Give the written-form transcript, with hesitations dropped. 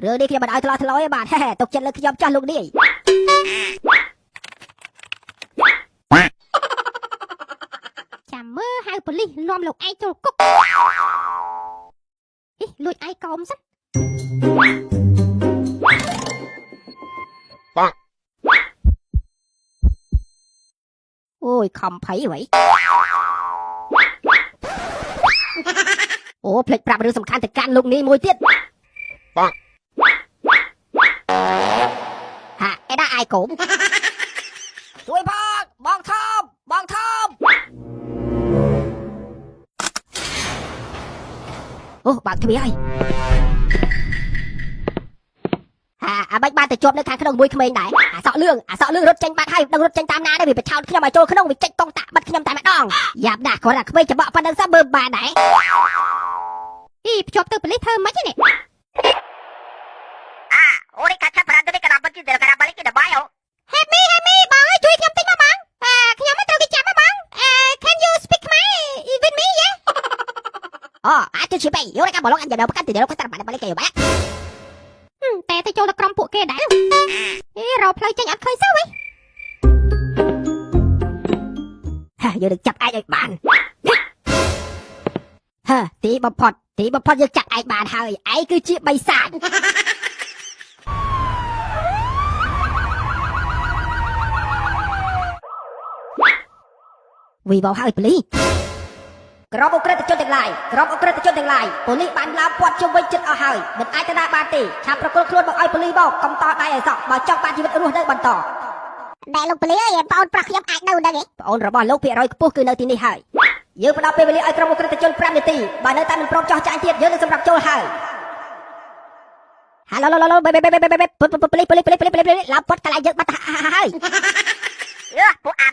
រឿងនេះខ្ញុំមិនឲ្យថ្លោះថ្លោយទេបាទទុកចិត្តលើខ្ញុំចាស់លោកនេះចាំមើលហៅប៉ូលីសនាំលោកឯងចូលគុកលួចឯងកោមសិនអូយខំភ័យអ្វីអូភ្លេចប្រាប់រឿងសំខាន់ទៅកាន់លោកនេះមួយទៀតហាអេដាអាយកូមជួយផងបងថមអូបើកទ្វារហើយអាបាច់បានទៅជាប់នៅខាងក្នុងមួយក្មេងដែរអាសក់លឿងរត់ចេញបាត់ហើយដឹងរត់ចេញតាមណាដែរវាបិឆោតខ្ញុំឲ្យចូលក្នុងវាចេញកង់តាក់បាត់ខ្ញុំតែម្ដងយ៉ាប់ណាស់គាត់អាក្មេងច្បក់ប៉ុណ្្នឹងសោះមើលបានដែរភ្ជាប់ទៅប៉ូលីសធ្វើមិនទេនេះអូនេះកាត់ប្រាំទៅនេះកណ្ដាប់បាត់គេកណ្ដាប់បាល់គេដបាយអូ Happy បងជួយខ្ញុំតិចមកបងខ្ញុំមិនត្រូវគេចាប់មកបងCan you speak Khmer with me yeah អាចទៅបែយកកាបឡងអញដល់ប្រកាន់ទៅដល់គាត់បាល់គេបាក់តែទៅចូលដល់ក្រុមពួកគេដែររកផ្លូវចេញអត់ឃើញសោះយើងនឹងចាប់ឯងឲ្យបានទីបំផុតយើងចាក់ឯងបានហើយឯងគឺជាបិសាចវីបោហើយប៉ូលីសក្រុមអក្រិតជនទាំងឡាយប៉ូលីសបានឡាវព័ទ្ធជុំវិញចិត្តអស់ហើយមិនអាចទៅណាបានទេឆាប់ប្រគល់ខ្លួនមកឲ្យប៉ូលីសមកកុំតដៃឲ្យសោះបើចង់បានជីវិតរស់នៅបន្តតែលោកប៉ូលីសអើយបងអូនប្រុសខ្ញុំអាចនៅដឹងទេបងអូនរបស់លោកភាគរយខ្ពស់គឺនៅទីនេះហើយយើងផ្ដល់ពេលវេលាឲ្យក្រុមអក្រិតជន5នាទីបើនៅតែមិនព្រមចោះចាញ់ទៀតយើងនឹងសម្រាប់ចូលហើយហាឡូប៉ូលីសឡាវព័ទ្ធកន្លែងយើងបាត់ហើយពួកអា